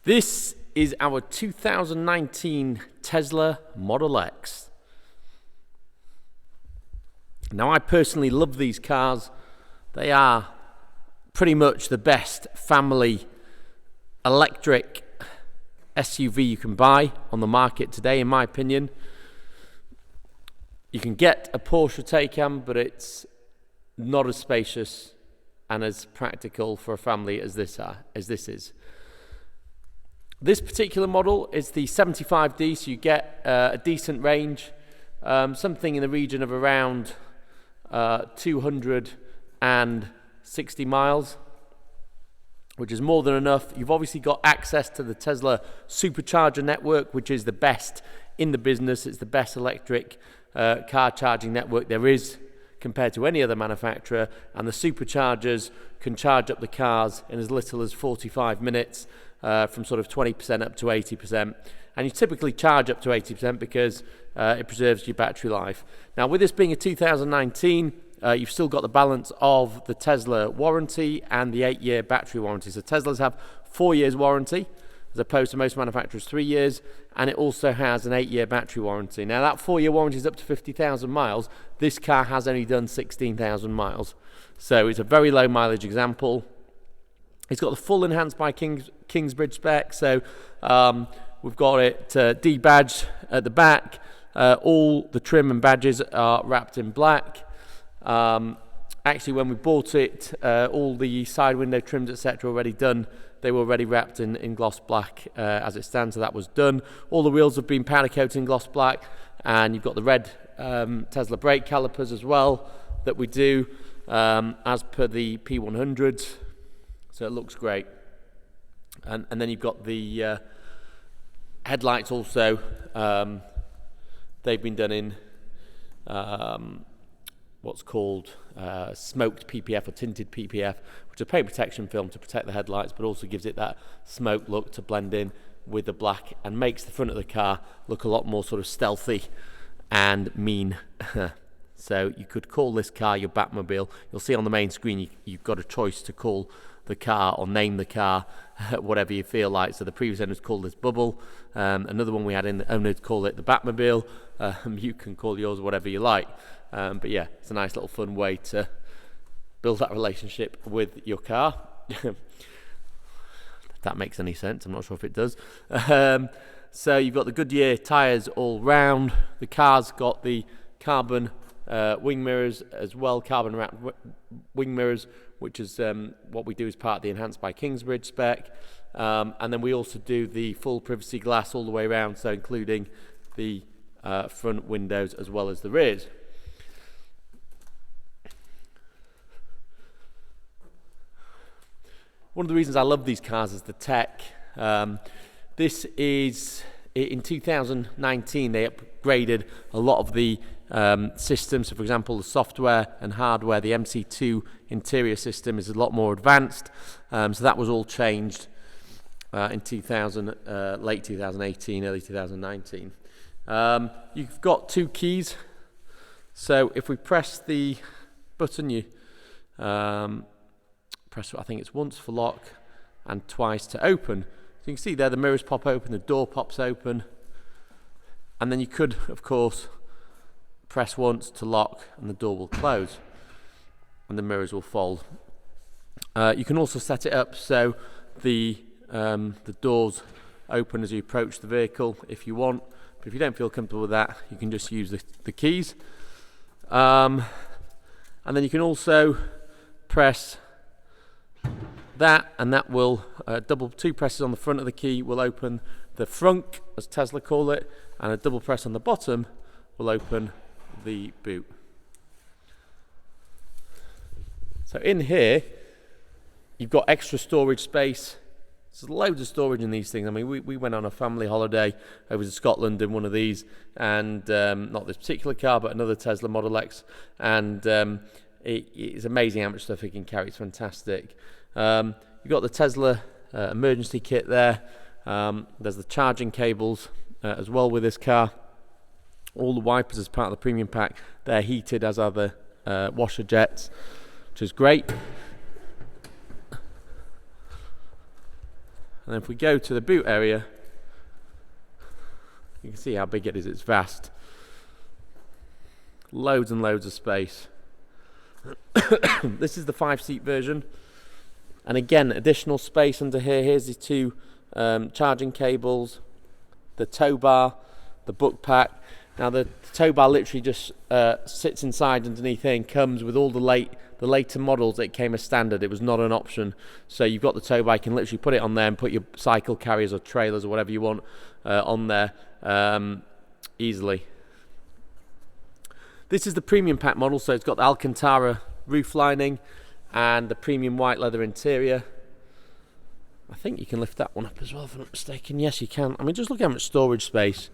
This is our 2019 Tesla Model X. Now, I personally love these cars. They are pretty much the best family electric SUV you can buy on the market today, in my opinion. You can get a Porsche Taycan, but it's not as spacious and as practical for a family as this is. This particular model is the 75D, so you get a decent range, something in the region of around 260 miles, which is more than enough. You've obviously got access to the Tesla supercharger network, which is the best in the business. It's the best electric car charging network there is compared to any other manufacturer, and the superchargers can charge up the cars in as little as 45 minutes, from sort of 20% up to 80%. And you typically charge up to 80% because it preserves your battery life. Now, with this being a 2019, you've still got the balance of the Tesla warranty and the 8-year battery warranty. So Teslas have 4 years warranty, as opposed to most manufacturers 3 years, and it also has an 8-year battery warranty. Now, that 4-year warranty is up to 50,000 miles. This car has only done 16,000 miles. So it's a very low mileage example. It's got the full enhanced by Kingsbridge spec, so we've got it D-badged at the back. All the trim and badges are wrapped in black. Actually, when we bought it, all the side window trims, etc., already done. They were already wrapped in gloss black as it stands, so that was done. All the wheels have been powder coated in gloss black, and you've got the red Tesla brake calipers as well that we do as per the P100s. So it looks great. And then you've got the headlights also. They've been done in what's called smoked PPF or tinted PPF, which is a paint protection film to protect the headlights, but also gives it that smoke look to blend in with the black and makes the front of the car look a lot more sort of stealthy and mean. So you could call this car your Batmobile. You'll see on the main screen you've got a choice to call the car or name the car whatever you feel like. So the previous owners called this Bubble. Another one we had in the owners call it the Batmobile. You can call yours whatever you like. But yeah, it's a nice little fun way to build that relationship with your car. If that makes any sense, I'm not sure if it does. So you've got the Goodyear tyres all round. The car's got the carbon wing mirrors as well, carbon wrapped wing mirrors, which is what we do as part of the enhanced by Kingsbridge spec. And then we also do the full privacy glass all the way around, so including the front windows as well as the rears. One of the reasons I love these cars is the tech. This is, in 2019, they upgraded a lot of the systems. So, for example, the software and hardware, the MC2 interior system is a lot more advanced. So that was all changed in late 2018, early 2019. You've got 2 keys. So if we press the button, you press, I think it's once for lock and twice to open. So you can see there the mirrors pop open, the door pops open, and then you could, of course, press once to lock and the door will close and the mirrors will fold. You can also set it up so the doors open as you approach the vehicle if you want, but if you don't feel comfortable with that, you can just use the keys. And then you can also press that, and that will double 2 presses on the front of the key will open the frunk, as Tesla call it, and a double press on the bottom will open the boot. So in here you've got extra storage space. There's loads of storage in these things. I mean, we went on a family holiday over to Scotland in one of these, and not this particular car, but another Tesla Model X, and it's amazing how much stuff it can carry. It's fantastic. You've got the Tesla emergency kit there. There's the charging cables as well with this car. All the wipers as part of the premium pack, they're heated, as are the washer jets, which is great. And then if we go to the boot area, you can see how big it is. It's vast. Loads and loads of space. This is the 5-seat version. And again, additional space under here. Here's the 2 charging cables, the tow bar, the book pack. Now the tow bar literally just sits inside underneath here and comes with all the later models. It came as standard. It was not an option. So you've got the tow bar. You can literally put it on there and put your cycle carriers or trailers or whatever you want on there easily. This is the premium pack model. So it's got the Alcantara roof lining and the premium white leather interior. I think you can lift that one up as well if I'm not mistaken. Yes, you can. I mean, just look how much storage space.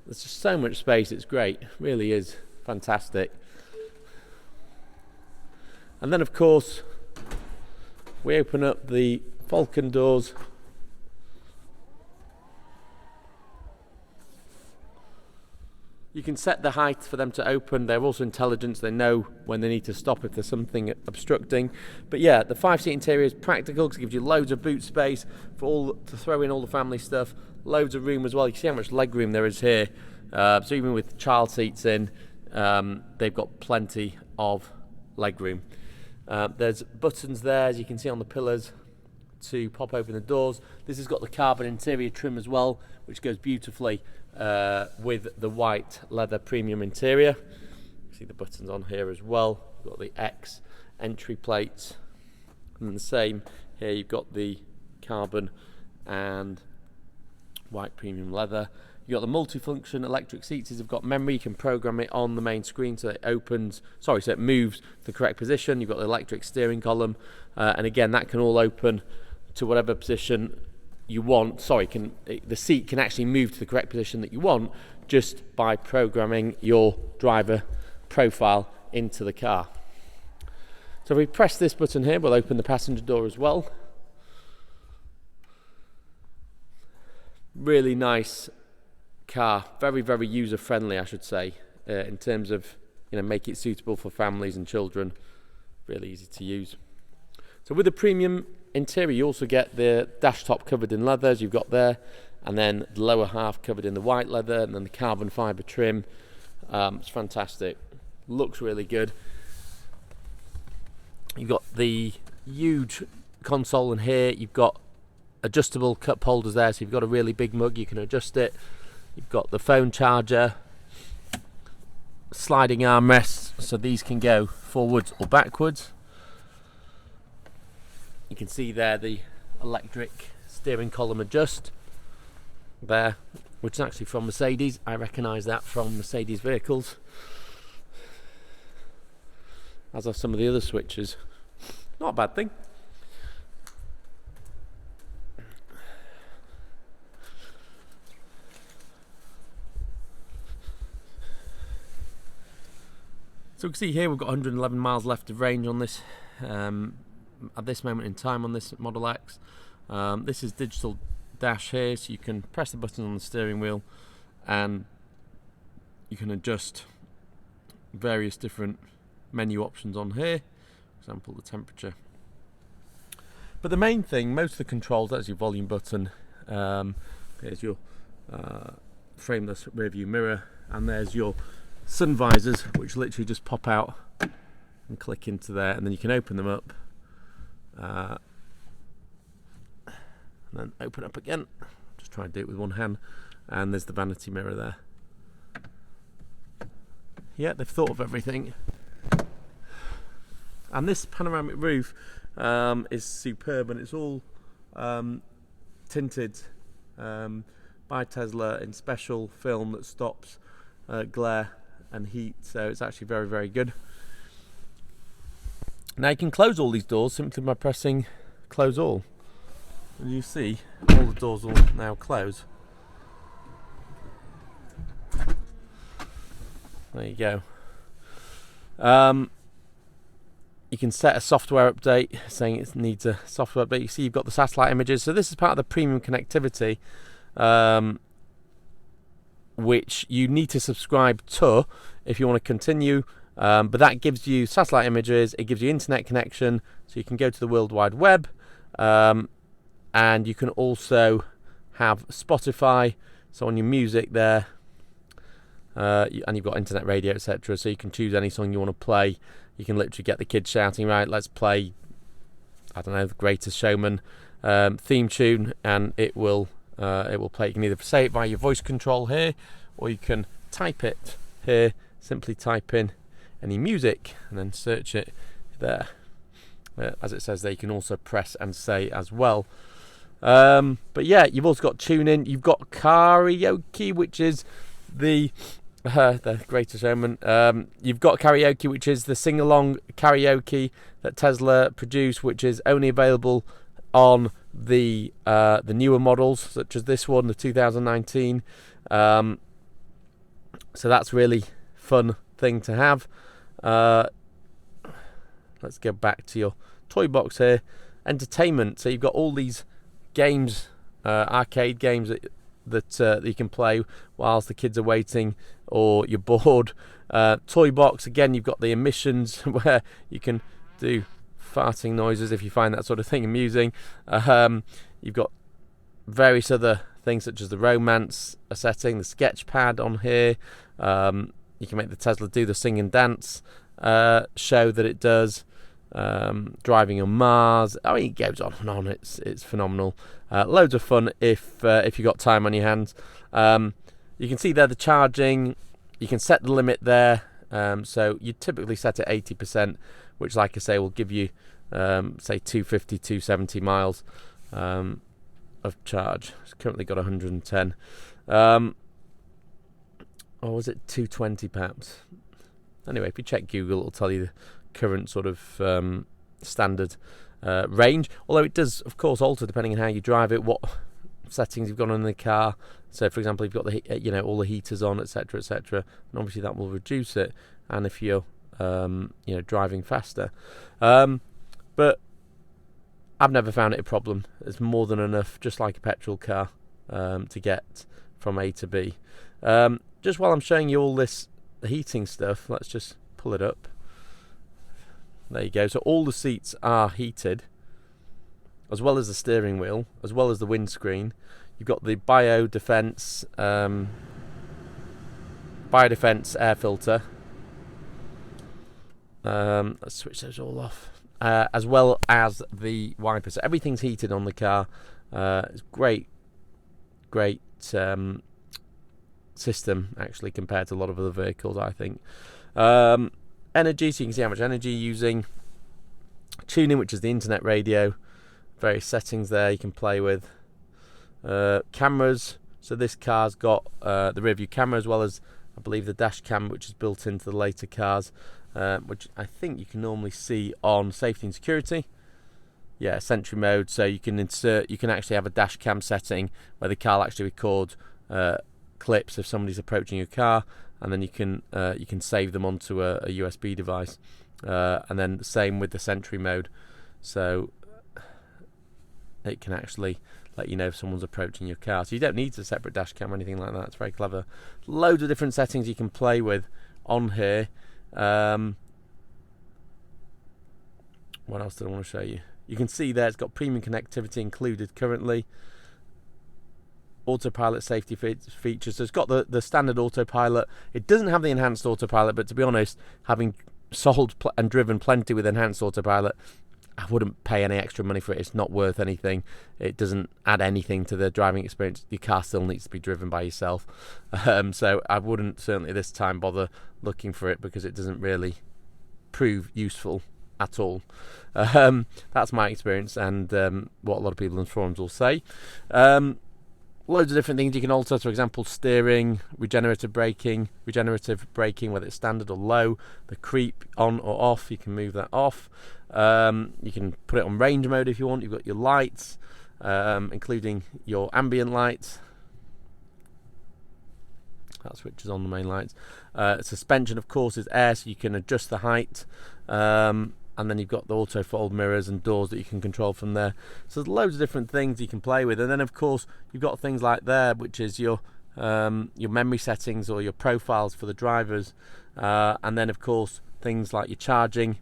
There's just so much space. It's great. It really is fantastic. And then, of course, we open up the Falcon doors. You can set the height for them to open. They're also intelligent. They know when they need to stop if there's something obstructing. But yeah, the 5-seat interior is practical because it gives you loads of boot space to throw in all the family stuff. Loads of room as well. You can see how much leg room there is here. So even with child seats in, they've got plenty of leg room. There's buttons there, as you can see on the pillars, to pop open the doors. This has got the carbon interior trim as well, which goes beautifully with the white leather premium interior. See the buttons on here as well. You've got the X entry plates, and the same here. You've got the carbon and white premium leather. You've got the multifunction electric seats. You've got memory. You can program it on the main screen so it moves to the correct position. You've got the electric steering column, and again, that can all open to whatever position you want. The seat can actually move to the correct position that you want just by programming your driver profile into the car. So if we press this button here, we'll open the passenger door as well. Really nice car, very, very user friendly, I should say, in terms of make it suitable for families and children. Really easy to use. So with the premium interior, you also get the dash top covered in leather, as you've got there, and then the lower half covered in the white leather, and then the carbon fibre trim. It's fantastic. Looks really good. You've got the huge console in here. You've got adjustable cup holders there, so you've got a really big mug, you can adjust it. You've got the phone charger, sliding armrests, so these can go forwards or backwards. You can see there the electric steering column adjust there, which is actually from Mercedes. I recognise that from Mercedes vehicles, as are some of the other switches. Not a bad thing. So we can see here we've got 111 miles left of range on this at this moment in time on this Model X. This is digital dash here, so you can press the button on the steering wheel and you can adjust various different menu options on here. For example, the temperature. But the main thing, most of the controls, that's your volume button. There's your frameless rear view mirror, and there's your sun visors, which literally just pop out and click into there, and then you can open them up and then open up again. Just try and do it with one hand. And there's the vanity mirror there. Yeah, they've thought of everything. And this panoramic roof is superb, and it's all tinted by Tesla in special film that stops glare and heat, so it's actually very, very good. Now you can close all these doors simply by pressing close all. As you see, all the doors will now close. There you go. You can set a software update, saying it needs a software update. You see you've got the satellite images, so this is part of the premium connectivity, which you need to subscribe to if you want to continue, but that gives you satellite images, it gives you internet connection, so you can go to the World Wide Web, and and you can also have Spotify, so on your music there, and you've got internet radio, etc. So you can choose any song you want to play. You can literally get the kids shouting, right, let's play, I don't know, The Greatest Showman theme tune, and it will play. You can either say it via your voice control here, or you can type it here. Simply type in any music and then search it there. As it says there, you can also press and say as well. But yeah, you've also got tune-in. You've got Kareoke, which is the Greatest Showman. You've got Kareoke, which is the sing-along karaoke that Tesla produce, which is only available on the newer models, such as this one, the 2019. So that's really fun thing to have. Let's go back to your toy box here. Entertainment. So you've got all these games, arcade games that you can play whilst the kids are waiting or you're bored. Toy box, again, you've got the emissions where you can do farting noises if you find that sort of thing amusing. You've got various other things such as the romance setting, the sketch pad on here. You can make the Tesla do the sing and dance show that it does. Driving on Mars. I mean, it goes on and on. It's phenomenal. Loads of fun if you've got time on your hands. You can see there the charging. You can set the limit there. So you typically set it 80%, which, like I say, will give you say 250, 270 miles of charge. It's currently got 110. Or was it 220 perhaps? Anyway, if you check Google, it'll tell you the current sort of standard range. Although it does, of course, alter depending on how you drive it, what settings you've got on in the car. So, for example, you've got the all the heaters on, etc., etc., and obviously that will reduce it. And if you're driving faster, but I've never found it a problem. It's more than enough, just like a petrol car, to get from A to B. Just while I'm showing you all this heating stuff, let's just pull it up. There you go. So all the seats are heated, as well as the steering wheel, as well as the windscreen. You've got the biodefense air filter. Let's switch those all off. As well as the wipers. So everything's heated on the car. It's great system actually compared to a lot of other vehicles, I think. Energy, so you can see how much energy you're using. Tuning, which is the internet radio. Various settings there you can play with. Cameras, so this car's got the rear view camera as well as, I believe, the dash cam, which is built into the later cars, which I think you can normally see on safety and security. Yeah, Sentry mode, so you can actually have a dash cam setting where the car will actually record clips if somebody's approaching your car, and then you can save them onto a USB device, and then the same with the Sentry mode, so it can actually let you know if someone's approaching your car. So you don't need a separate dash cam or anything like that. It's very clever. Loads of different settings you can play with on here. What else did I want to show you? You can see there it's got premium connectivity included currently. Autopilot safety features. So it's got the standard autopilot. It doesn't have the enhanced autopilot, but to be honest, having sold and driven plenty with enhanced autopilot, I wouldn't pay any extra money for it. It's not worth anything. It doesn't add anything to the driving experience. Your car still needs to be driven by yourself. So I wouldn't certainly this time bother looking for it because it doesn't really prove useful at all. That's my experience and what a lot of people in forums will say. Loads of different things you can alter. For example, steering, regenerative braking, whether it's standard or low, the creep on or off, you can move that off. You can put it on range mode if you want. You've got your lights, including your ambient lights. That switches on the main lights. Suspension, of course, is air, so you can adjust the height. And then you've got the auto fold mirrors and doors that you can control from there. So there's loads of different things you can play with. And then, of course, you've got things like there, which is your memory settings or your profiles for the drivers. And then, of course, things like your charging,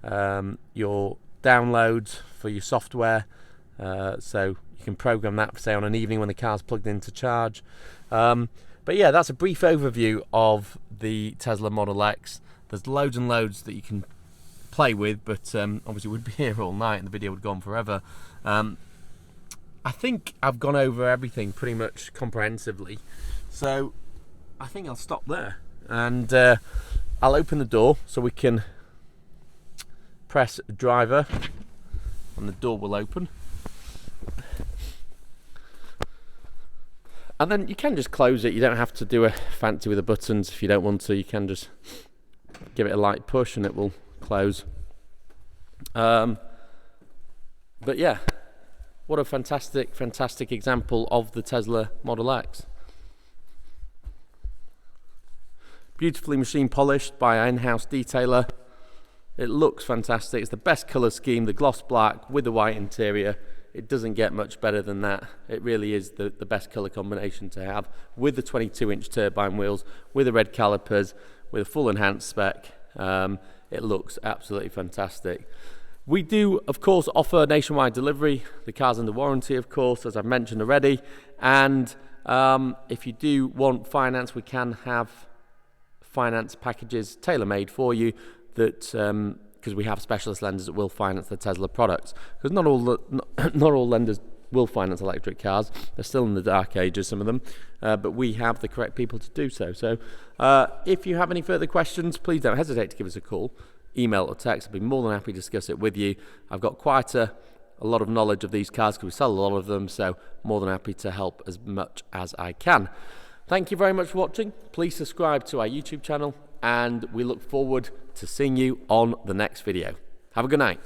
your downloads for your software. So You can program that, say, on an evening when the car's plugged in to charge. But yeah, that's a brief overview of the Tesla Model X. There's loads and loads that you can play with, but obviously we'd be here all night and the video would go on forever. I think I've gone over everything pretty much comprehensively, so I think I'll stop there, and I'll open the door so we can press driver and the door will open, and then you can just close it. You don't have to do a fancy with the buttons. If you don't want to, you can just give it a light push and it will close. But yeah, what a fantastic example of the Tesla Model X. Beautifully machine polished by our in-house detailer. It looks fantastic. It's the best colour scheme, the gloss black with the white interior. It doesn't get much better than that. It really is the best colour combination to have, with the 22-inch turbine wheels, with the red calipers, with a full enhanced spec. It looks absolutely fantastic. We do, of course, offer nationwide delivery. The car's under warranty, of course, as I've mentioned already. And if you do want finance, we can have finance packages tailor-made for you, that because we have specialist lenders that will finance the Tesla products. Because not all lenders will finance electric cars. They're still in the dark ages, some of them, but we have the correct people to do so. So if you have any further questions, please don't hesitate to give us a call, email or text. I'll be more than happy to discuss it with you. I've got quite a lot of knowledge of these cars because we sell a lot of them, so more than happy to help as much as I can. Thank you very much for watching. Please subscribe to our YouTube channel, and we look forward to seeing you on the next video. Have a good night.